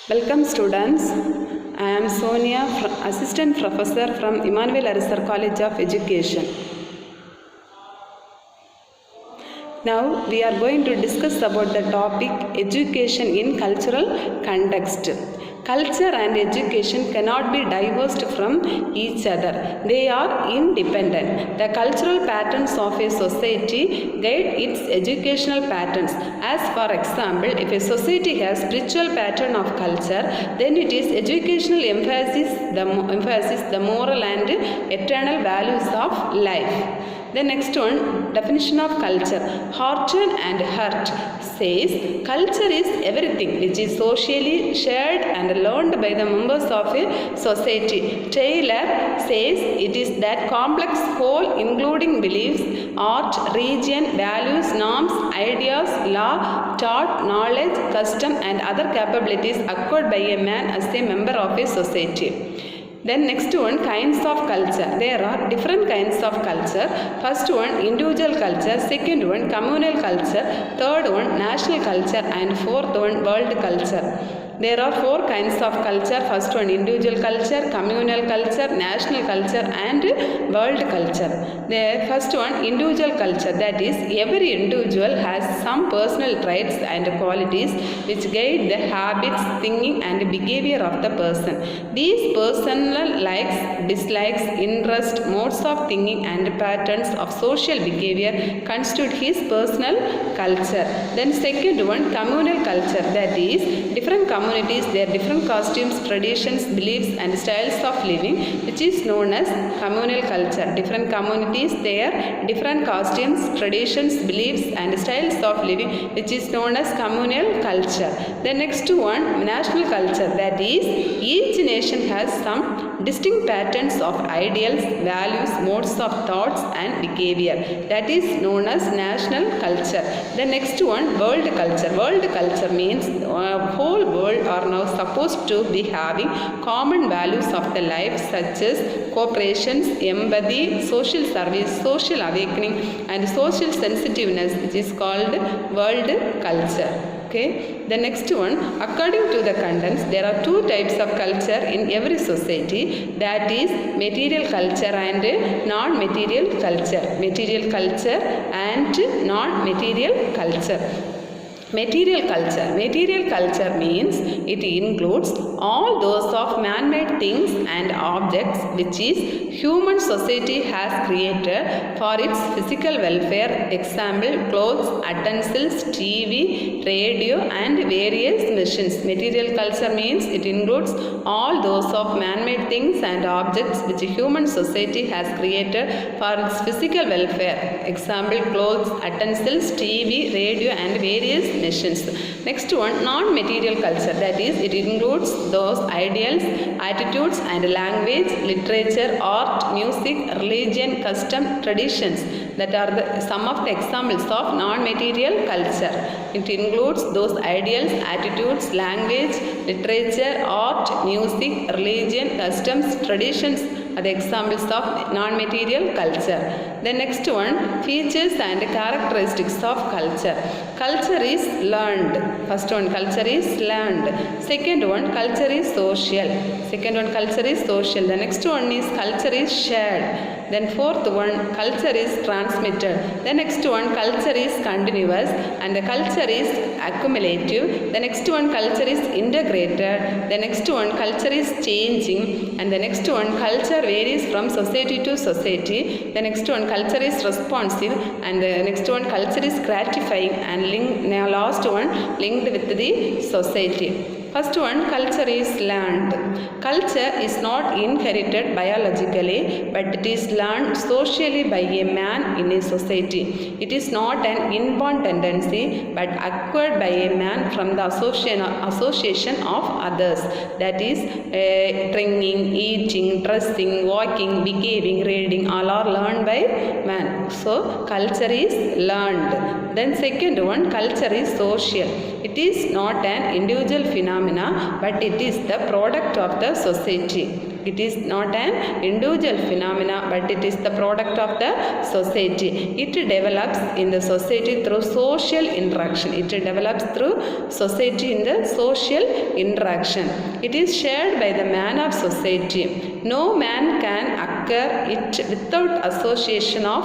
Welcome students. I am Sonia, Assistant Professor from Emmanuel Arisar College of Education. Now we are going to discuss about the topic education in cultural context. Culture and education cannot be divorced from each other. They are independent. The cultural patterns of a society guide its educational patterns. As for example, if a society has spiritual pattern of culture, then it is educational emphasis the moral and eternal values of life. The next one, definition of culture. Horton and Hurt says culture is everything which is socially shared and learned by the members of a society. Taylor says it is that complex whole including beliefs, art, religion, values, norms, ideas, law, thought, knowledge, custom and other capabilities acquired by a man as a member of a society. Then next one, kinds of culture. There are different kinds of culture. First one, individual culture. Second one, communal culture. Third one, national culture. And fourth one, world culture. There are four kinds of culture. First one, individual culture, communal culture, national culture and world culture. The first one, individual culture. That is, every individual has some personal traits and qualities which guide the habits, thinking and behavior of the person. These personal likes, dislikes, interest, modes of thinking and patterns of social behavior constitute his personal culture. Then second one, communal culture. That is, different communities, their different costumes, traditions, beliefs and styles of living, which is known as communal culture. Different communities, their different costumes, traditions, beliefs and styles of living, which is known as communal culture. The next one, national culture. That is, each nation has some distinct patterns of ideals, values, modes of thoughts and behavior. That is known as national culture. The next one, world culture. World culture means whole world are now supposed to be having common values of the life such as cooperation, empathy, social service, social awakening and social sensitiveness, which is called world culture. Okay. The next one, according to the contents, there are two types of culture in every society. That is material culture and non-material culture. Material culture and non-material culture. Material culture. Material culture means it includes all those of man-made things and objects which is human society has created for its physical welfare. Example, clothes, utensils, TV, radio and various machines. Material culture means it includes all those of man-made things and objects which human society has created for its physical welfare. Example, clothes, utensils, TV, radio and various nations. Next one, non-material culture. That is, it includes those ideals, attitudes and language, literature, art, music, religion, custom, traditions. That are some of the examples of non-material culture. It includes those ideals, attitudes, language, literature, art, music, religion, customs, traditions are the examples of non-material culture. The next one, features and characteristics of culture. Culture is learned. First one, culture is learned. Second one, culture is social. Second one, culture is social. The next one is culture is shared. Then fourth one, culture is transmitted. The next one, culture is continuous and the culture is accumulative. The next one, culture is integrated. The next one, culture is changing. And the next one, culture varies from society to society. The next one, culture is responsive. And the next one, culture is gratifying. And last one, linked with the society. First one, culture is learned. Culture is not inherited biologically, but it is learned socially by a man in a society. It is not an inborn tendency, but acquired by a man from the association of others. That is, drinking, eating, dressing, walking, behaving, reading, all are learned by man. So, culture is learned. Then second one, culture is social. It is not an individual phenomena, but it is the product of the society. It is not an individual phenomena, but it is the product of the society. It develops in the society through social interaction. It develops through society in the social interaction. It is shared by the man of society. No man can occur it without association of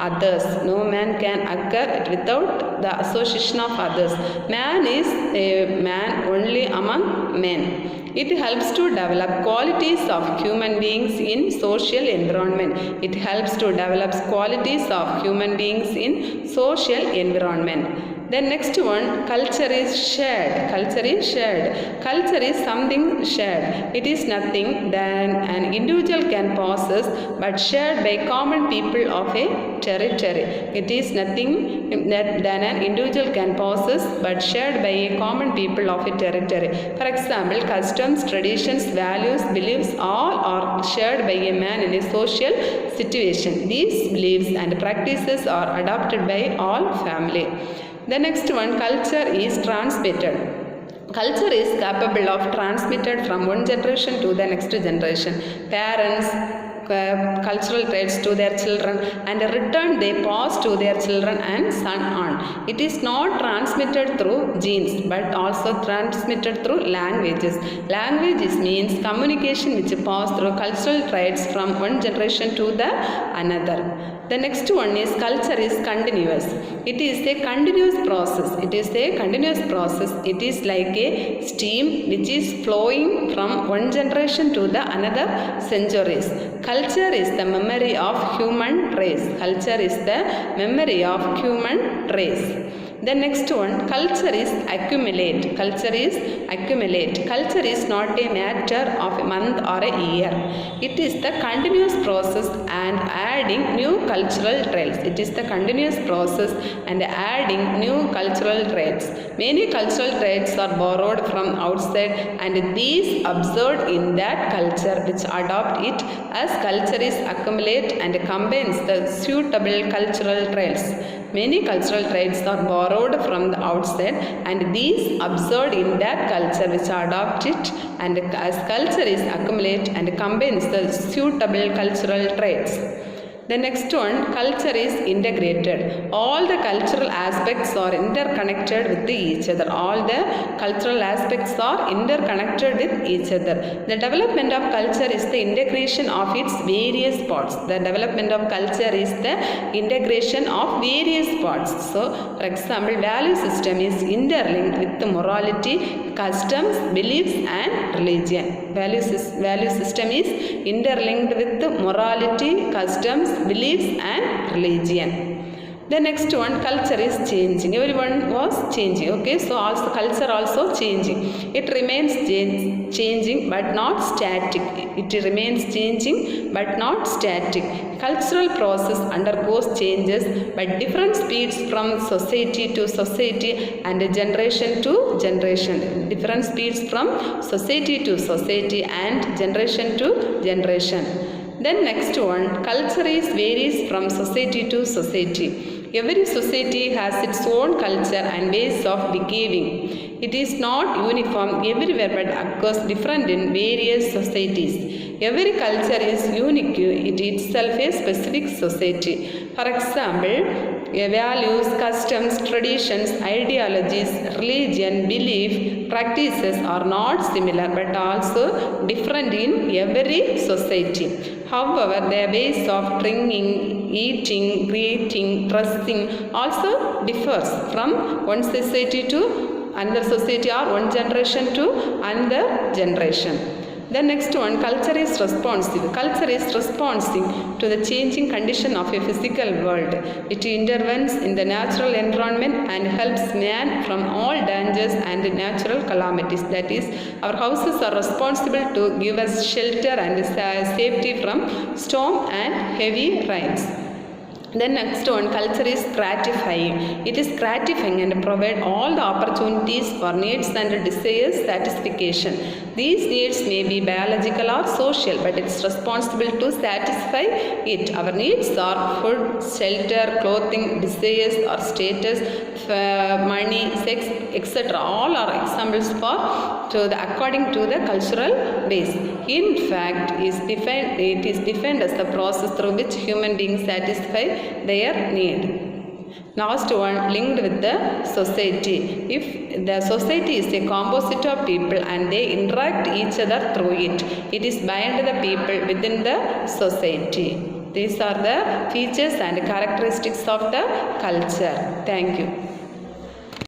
others. No man can occur it without the association of others. Man is a man only among men. It helps to develop qualities of human beings in social environment. It helps to develop qualities of human beings in social environment. Then next one, culture is shared. Culture is shared. Culture is something shared. It is nothing than an individual can possess, but shared by common people of a territory. It is nothing than an individual can possess, but shared by a common people of a territory. For example, customs, traditions, values, beliefs, all are shared by a man in a social situation. These beliefs and practices are adopted by all family. The next one, culture is transmitted. Culture is capable of transmitted from one generation to the next generation. Parents cultural traits to their children, and in return they pass to their children and son on. It is not transmitted through genes, but also transmitted through languages. Languages means communication which pass through cultural traits from one generation to the another. The next one is culture is continuous. It is a continuous process. It is a continuous process. It is like a stream which is flowing from one generation to the another centuries. Culture is the memory of human race. Culture is the memory of human race. The next one, culture is accumulate. Culture is accumulate. Culture is not a matter of a month or a year. It is the continuous process and adding new cultural traits. It is the continuous process and adding new cultural traits. Many cultural traits are borrowed from outside, and these observed in that culture which adopt it as culture is accumulate and combines the suitable cultural traits. Many cultural traits are borrowed from the outside, and these observed in that culture which adopt it, and as culture is accumulate and combines the suitable cultural traits. The next one, culture is integrated. All the cultural aspects are interconnected with each other. All the cultural aspects are interconnected with each other. The development of culture is the integration of its various parts. The development of culture is the integration of various parts. So, for example, value system is interlinked with the morality, customs, beliefs and religion. Value system is interlinked with the morality, customs, beliefs and religion. The next one, culture is changing. Everyone was changing. Okay, so also culture also changing. It remains changing but not static. It remains changing but not static. Cultural process undergoes changes by different speeds from society to society and generation to generation. Different speeds from society to society and generation to generation. Then next one, culture is varies from society to society. Every society has its own culture and ways of behaving. It is not uniform everywhere but occurs different in various societies. Every culture is unique in itself a specific society. For example, values, customs, traditions, ideologies, religion, belief, practices are not similar but also different in every society. However, their ways of drinking, eating, greeting, dressing also differs from one society to another society or one generation to another generation. The next one, culture is responsive. Culture is responsive to the changing condition of a physical world. It intervenes in the natural environment and helps man from all dangers and natural calamities. That is, our houses are responsible to give us shelter and safety from storm and heavy rains. Then next one, culture is gratifying. It is gratifying and provide all the opportunities for needs and desires satisfaction. These needs may be biological or social, but it's responsible to satisfy it. Our needs are food, shelter, clothing, desires or status, money, sex, etc. All are examples for according to the cultural base. In fact, it is defined as the process through which human beings satisfy their need. Last one, linked with the society. If the society is a composite of people and they interact each other through it, it is bind the people within the society. These are the features and characteristics of the culture. Thank you.